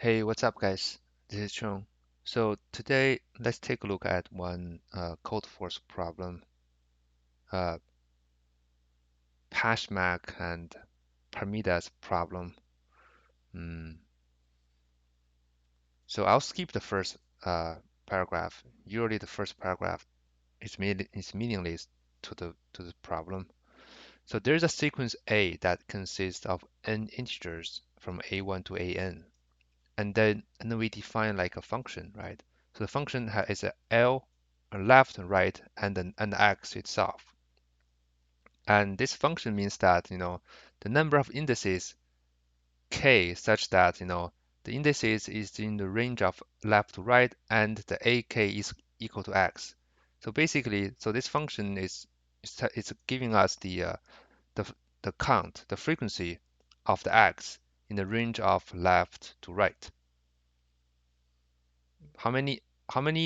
Hey, what's up, guys? This is Chung. So today, let's take a look at one Codeforce problem, uh, Pashmak and Parmida's problem. Mm. So I'll skip the first paragraph. Usually, the first paragraph is meaningless to the problem. So there's a sequence A that consists of n integers from a1 to an, and then we define like a function, right? So the function is a L, a left, right, and then an X itself. And this function means that, the number of indices k such that, the indices is in the range of left to right and the ak is equal to x. So basically, so this function is giving us the the count, the frequency of the x in the range of left to right. How many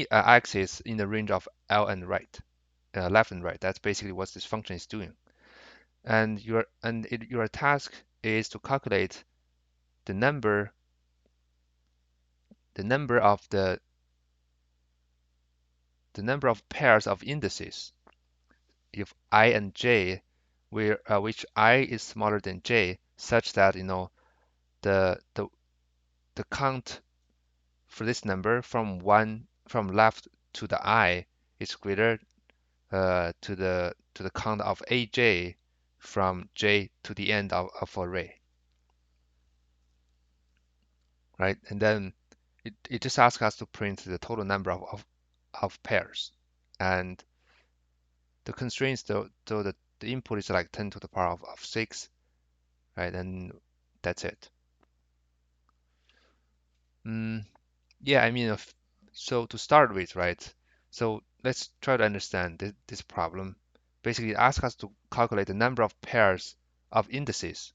axes in the range of L and right, left and right? That's basically what this function is doing. And your task is to calculate the number the number of the number of pairs of indices if I and j, where which I is smaller than j, such that the the the count for this number from left to the I is greater to the count of aj from j to the end of array, right? And then it just asks us to print the total number of pairs. And the constraints, though the input is like 10 to the power of 6, right? And that's it. Mm, yeah, I mean, so to start with, right? So let's try to understand this problem. Basically, it asks us to calculate the number of pairs of indices.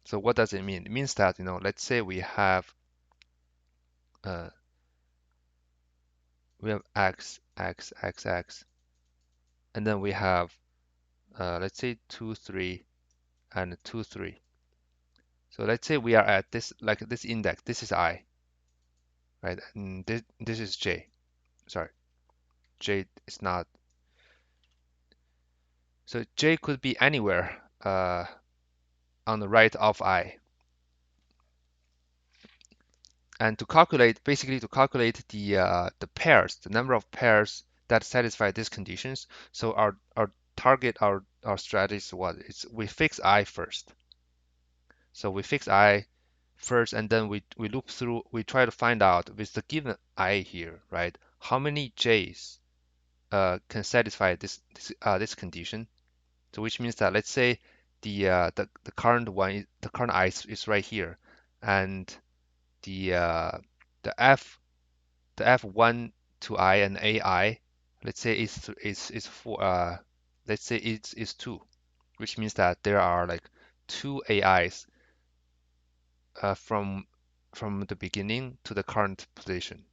So what does it mean? It means that, let's say uh, we have x, x, x, x, and then we have, let's say 2, 3, and 2, 3. So let's say we are at this, like this index. This is I, right? And this is j. Sorry, j is not. So j could be anywhere on the right of I. And basically to calculate the pairs, the number of pairs that satisfy these conditions. So our target, our strategy is what? It's we fix I first. So we fix I first, and then we loop through. We try to find out with the given I here, right? How many j's can satisfy this condition? So which means that let's say the current the current I is right here, and the uh, the f the f1 to I and ai, let's say is for let's say it's 2, which means that there are like 2 AIs from the beginning to the current position.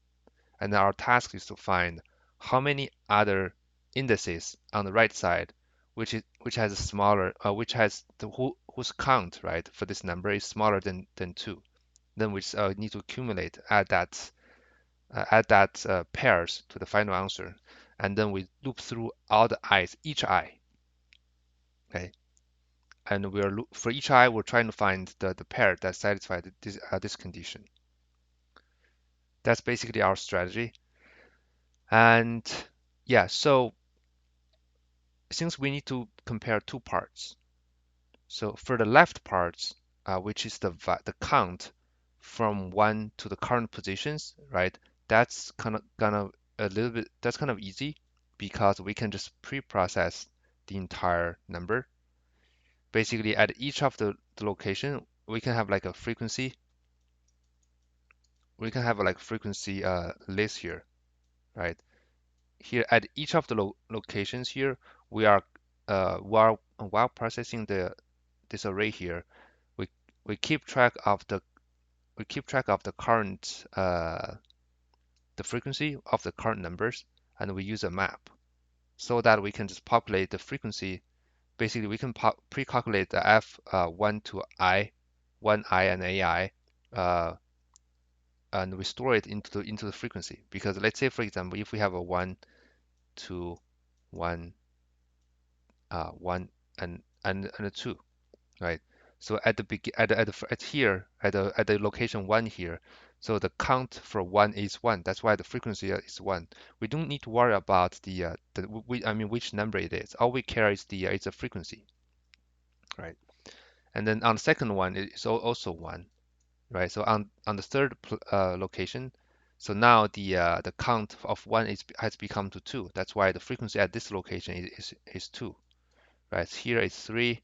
And our task is to find how many other indices on the right side, which has a smaller, which has whose count, right, for this number is smaller than 2. Then we need to accumulate, add that pairs to the final answer, and then we loop through all the i's, each I, okay. And for each I, we're trying to find the pair that satisfies this condition. That's basically our strategy. And yeah, so since we need to compare two parts, so for the left parts, which is the count from 1 to the current positions, right? That's kind of gonna a little bit that's kind of easy because we can just pre-process the entire number. Basically, at each of the location, we can have like a frequency. We can have like frequency list here, right? Here at each of the locations here, we are while processing this array here, we we keep track of the current the frequency of the current numbers, and we use a map so that we can just populate the frequency. Basically, we can pre-calculate the f 1 to I, 1I and AI, uh, and we store it into the frequency. Because let's say, for example, if we have a 1, 2, 1, 1, and a 2, right? So at the begin at here at the location 1 here, so the count for 1 is 1. That's why the frequency is 1. We don't need to worry about I mean which number it is. All we care is the frequency, right? And then on the second one it is also 1, right? So on the third location, so now the count of 1 has become to 2. That's why the frequency at this location is 2, right? Here is 3,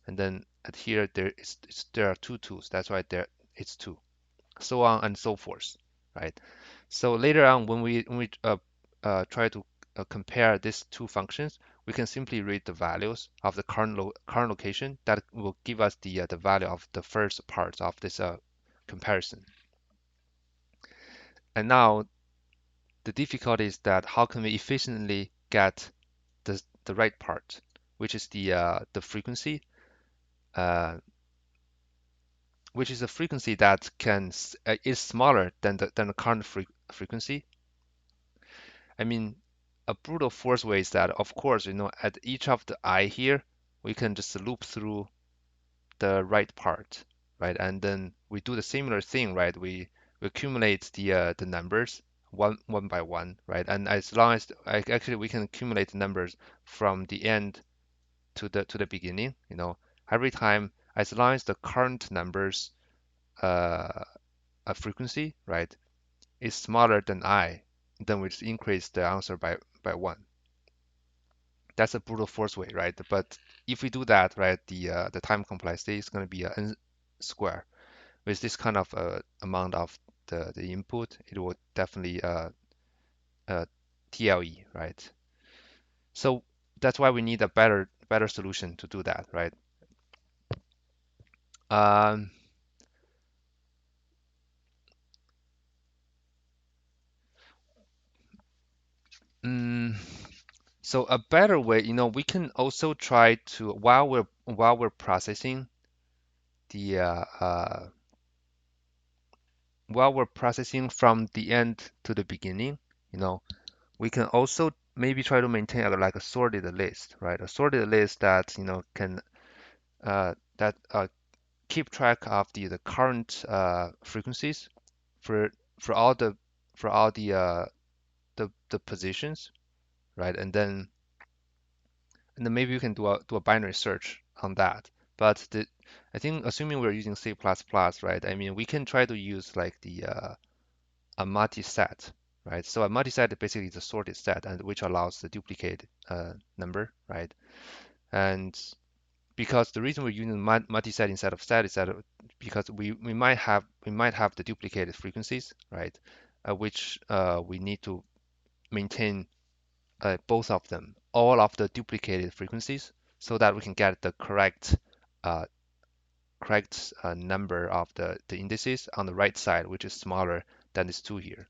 and then at here there are two 2's. That's why there it's 2, so on and so forth, right? So later on when we try to compare these two functions, we can simply read the values of the current location that will give us the value of the first part of this comparison. And now the difficulty is that how can we efficiently get the right part, which is the frequency, uh, which is a frequency that is smaller than the current frequency. I mean, a brutal force way is that, of course, at each of the I here, we can just loop through the right part, right? And then we do the similar thing, right? We accumulate the numbers one by one, right? And as long as actually we can accumulate the numbers from the end to the beginning, every time as long as the current numbers uh, a frequency, right, is smaller than I, then we just increase the answer by 1. That's a brute force way, right? But if we do that, right, the time complexity is going to be n square. With this kind of amount of the input, it will definitely uh, TLE, right? So that's why we need a better solution to do that, right? Um, mm, so a better way, we can also try to while we're processing the while we're processing from the end to the beginning, you know, we can also maybe try to maintain like a sorted list, right? A sorted list that can that keep track of the current frequencies for for all the for all the positions, right? And then maybe you can do a binary search on that. But I think assuming we're using C++, right? I mean, we can try to use like a multi-set, right? So a multi-set basically is a sorted set, and which allows the duplicate number, right? And because the reason we're using multi-set instead of set is that because we might have the duplicated frequencies, right? Which we need to maintain both of them, all of the duplicated frequencies, so that we can get the uh, correct number of the indices on the right side, which is smaller than this two here.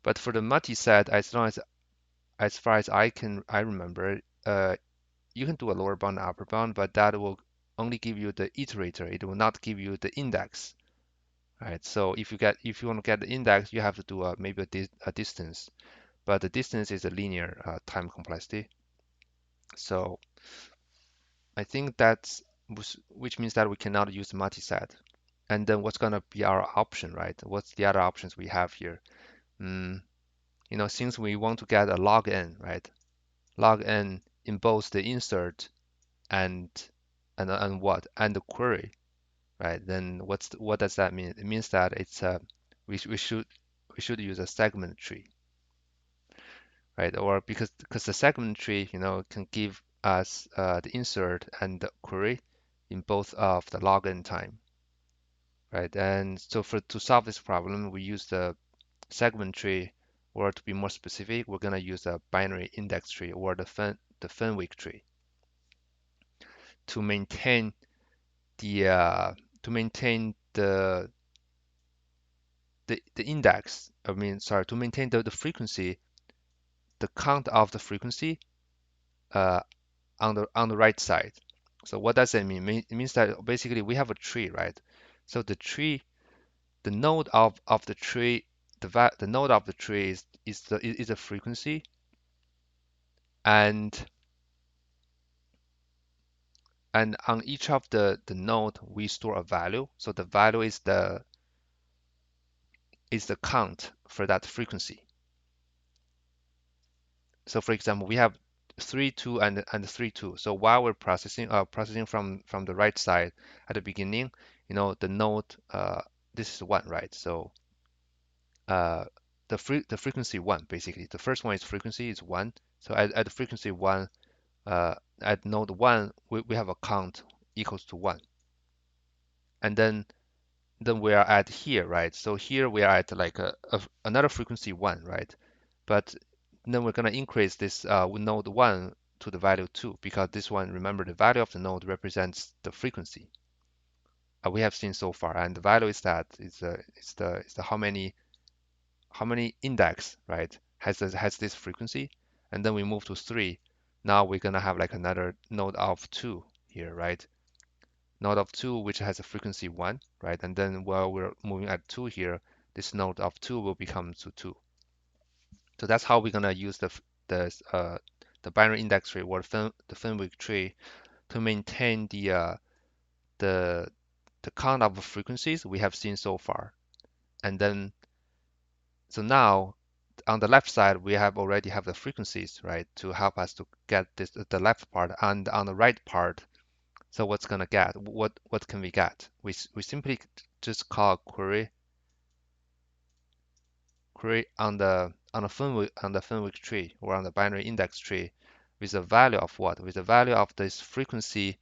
But for the multi-set, as far as I remember, you can do a lower bound and upper bound, but that will only give you the iterator. It will not give you the index, right? So if you want to get the index, you have to do maybe a distance, but the distance is a linear time complexity. So I think which means that we cannot use multi-set. And then what's gonna be our option, right? What's the other options we have here? Mm, since we want to get a log n, right? Log n in both the insert and and the query, right? Then what does that mean? It means that we should use a segment tree, right? Or because the segment tree, can give us the insert and the query in both of the log n time, right? And so to solve this problem, we use the segment tree, or to be more specific, we're gonna use a binary index tree or the Fenwick tree to maintain the uh, to maintain the index. I mean, sorry, to maintain the frequency, the count of the frequency uh, on the right side. So what does that mean? It means that basically we have a tree, right? So the tree the node of the tree, the node of the tree is a frequency, and on each of the node we store a value. So the value is the count for that frequency. So for example, we have 3, 2, and 3, 2. So while we're processing from the right side at the beginning, the node this is 1, right? So uh, the frequency 1 basically. The first one is frequency is 1. So at the frequency 1, at node 1, we have a count equals to 1, and then we are at here, right? So here we are at like another frequency 1, right? But then we're going to increase this node 1 to the value 2, because this one, remember, the value of the node represents the frequency we have seen so far, and the value is that is the how many index, right, has this frequency. And then we move to 3. Now we're going to have like another node of 2 here, right? Node of 2 which has a frequency 1, right? And then while we're moving at 2 here, this node of 2 will become to 2. So that's how we're gonna use the binary index tree, or the Fenwick tree, to maintain the the count of frequencies we have seen so far. And then so now on the left side we have already have the frequencies, right, to help us to get this the left part. And on the right part, so what's gonna get what can we get? We simply just call query on the Fenwick tree, or on the binary index tree, with a value of what? With the value of this frequency,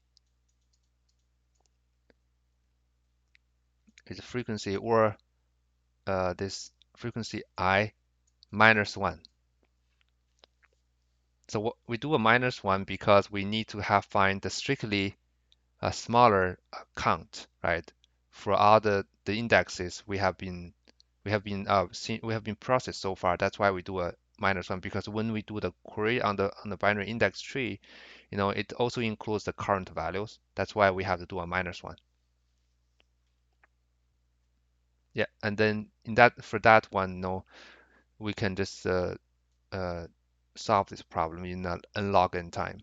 or this frequency I minus 1. So what we do a minus 1 because we need to have find the strictly smaller count, right? For all the indexes we have been processed so far. That's why we do a minus 1, because when we do the query on the binary index tree, it also includes the current values. That's why we have to do a minus 1. Yeah, and then for that one, no, we can just uh, solve this problem in n log n time.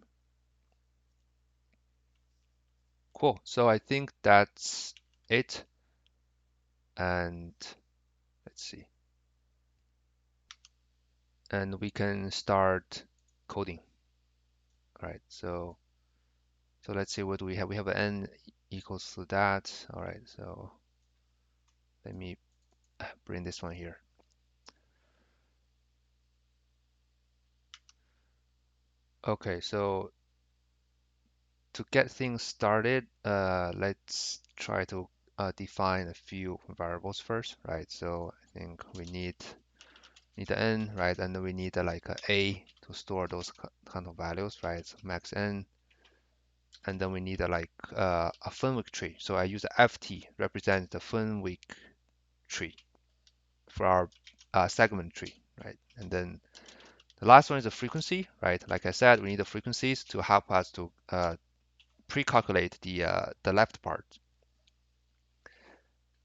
Cool. So I think that's it. And let's see. And we can start coding. All right. So let's see, what do we have? We have an n equals to that. All right. So let me bring this one here. Okay. So to get things started, let's try to define a few variables first, right? So I think we need the n, right? And then we need like a to store those kind of values, right? So max n. And then we need a Fenwick tree. So I use ft represents the Fenwick tree for our segment tree, right? And then the last one is the frequency, right? Like I said, we need the frequencies to help us to pre-calculate the left part.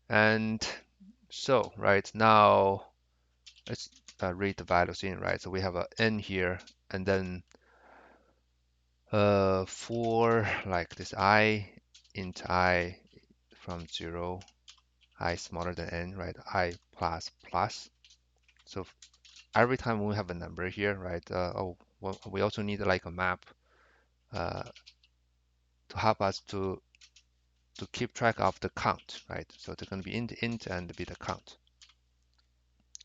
And so right now, let's read the values in, right? So we have a n here, and then for like this I, int I from 0, I smaller than n, right? I plus plus. So every time we have a number here, right? Well, we also need like a map uh, to help us to keep track of the count, right? So it's going to be int and be the count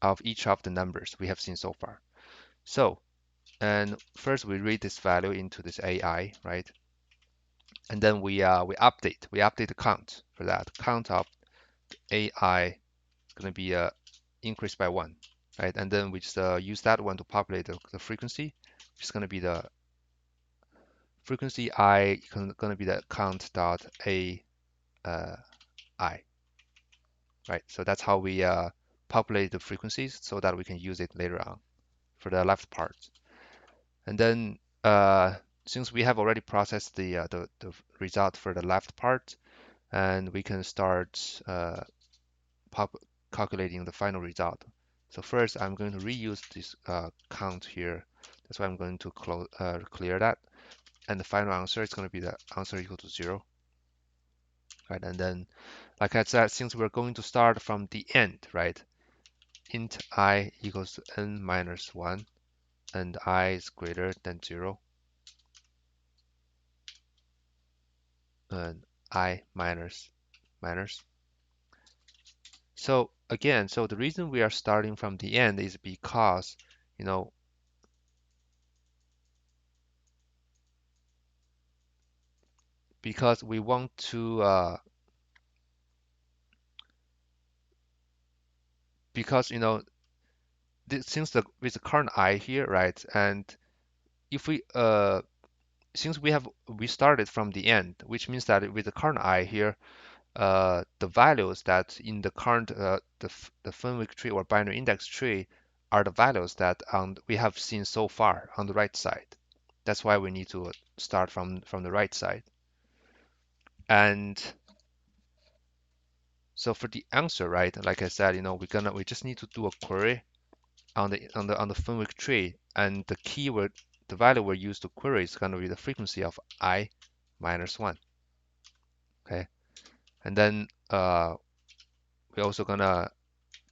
of each of the numbers we have seen so far. So, and first we read this value into this AI, right? And then we update the count for that. Count of AI is going to be increased by 1, right? And then we just use that one to populate the frequency, which is going to be the frequency I going to be the count dot a I, right? So that's how we populate the frequencies so that we can use it later on for the left part. And then since we have already processed the result for the left part, and we can start pop calculating the final result. So first, I'm going to reuse this count here. That's why I'm going to clear that. And the final answer is going to be the answer equal to 0. Right? And then, like I said, since we're going to start from the end, right? Int I equals to n minus 1, and I is greater than 0, and I minus. So again, so the reason we are starting from the end is because, you know, because we want to, because, you know, since with the current I here, right, and if since we started from the end, which means that with the current I here, the values that in the current the Fenwick tree or binary index tree are the values that we have seen so far on the right side. That's why we need to start from the right side. And so for the answer, right, like I said, you know, we just need to do a query on the Fenwick tree, and the keyword, the value we use to query is going to be the frequency of I minus 1. Okay, and then we're also gonna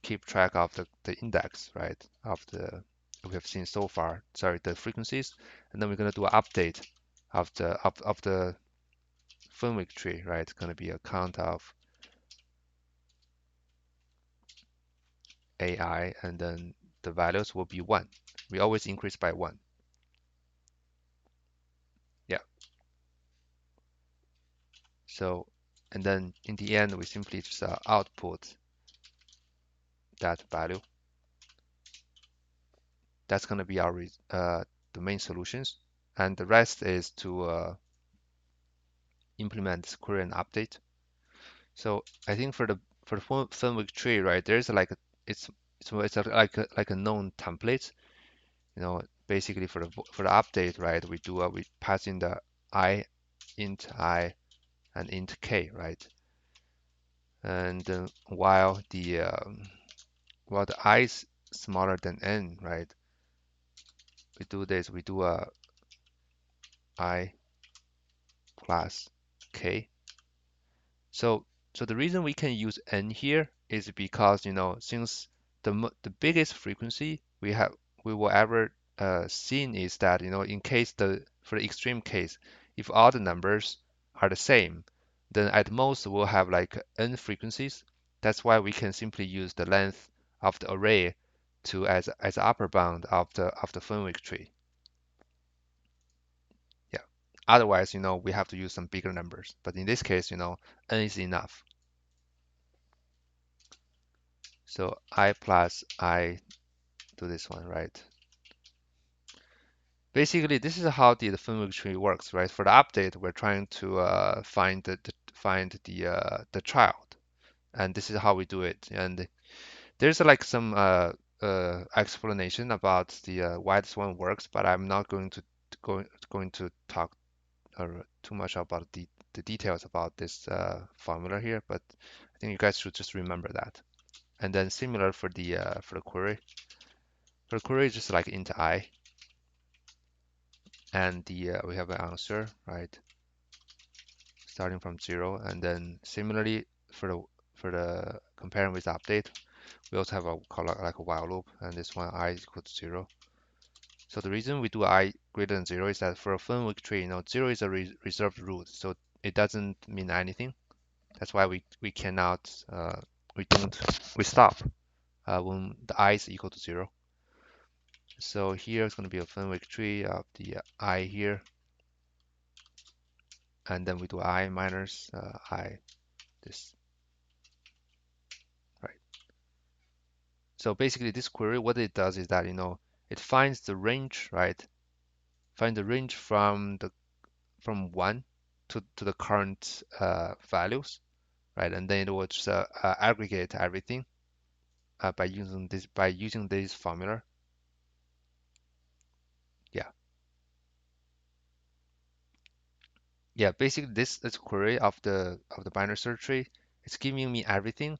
keep track of the index, right, of the we have seen so far. Sorry, the frequencies, and then we're gonna do an update of the Fenwick tree, right? It's gonna be a count of AI, and then the values will be 1. We always increase by 1. Yeah. So, and then in the end, we simply just output that value. That's gonna be our the main solutions, and the rest is to implement this query and update. So I think for the Fenwick tree, right, there's like it's like a known template. You know, basically for the update, right, we pass in the I, int I, and int k, right? And while the I is smaller than n, right, we do a I plus k. So the reason we can use n here is because, you know, since the biggest frequency we will ever seen is that, you know, in case for the extreme case, if all the numbers are the same, then at most we'll have like n frequencies. That's why we can simply use the length of the array to as upper bound of the Fenwick tree. Yeah. Otherwise, you know, we have to use some bigger numbers. But in this case, you know, n is enough. So I plus I do this one, right? Basically, this is how the Fenwick tree works, right? For the update, we're trying to find the child, and this is how we do it. And there's like some explanation about the why this one works, but I'm not going to talk too much about the details about this formula here. But I think you guys should just remember that. And then similar for the query. For the query, just like int I, and we have an answer, right, starting from 0. And then similarly for the comparing with update, we also have a call like a while loop, and this one I is equal to 0. So the reason we do I greater than 0 is that for a Fenwick tree, you know, 0 is a reserved root, so it doesn't mean anything. That's why we cannot we don't we stop when the I is equal to 0. So here is going to be a Fenwick tree of the I here, and then we do I minus I this, right? So basically this query, what it does is that, you know, it finds the range, right? Find the range from 1 to the current values, right? And then it will just aggregate everything by using this formula. Yeah, yeah. Basically, this query of the binary search tree, it's giving me everything,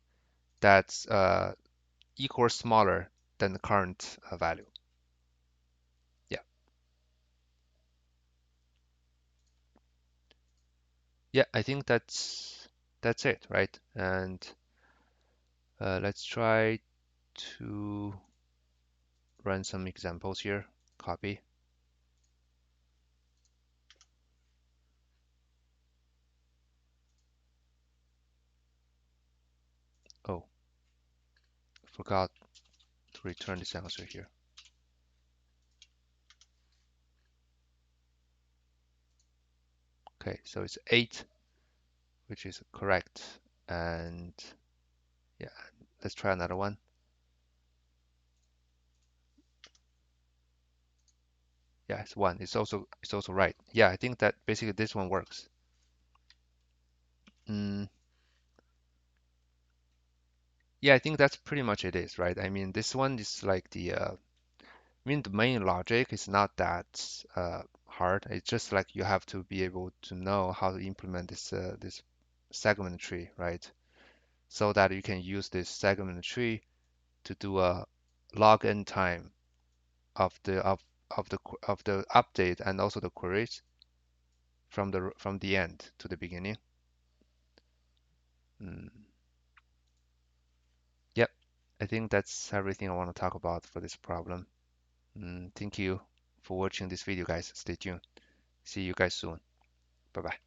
that's equal or smaller than the current value. Yeah, yeah, I think that's it, right? And let's try to run some examples here. Copy. Oh, forgot to return this answer here. Okay, so it's 8, which is correct. And yeah, let's try another one. Yeah, it's 1. It's also right. Yeah, I think that basically this one works. Mm, yeah, I think that's pretty much it is, right? I mean, this one is like I mean, the main logic is not that hard. It's just like you have to be able to know how to implement this segment tree, right? So that you can use this segment tree to do a log n time of the update and also the queries from the end to the beginning. Mm, yep, I think that's everything I want to talk about for this problem. Thank you for watching this video, guys. Stay tuned. See you guys soon. Bye bye.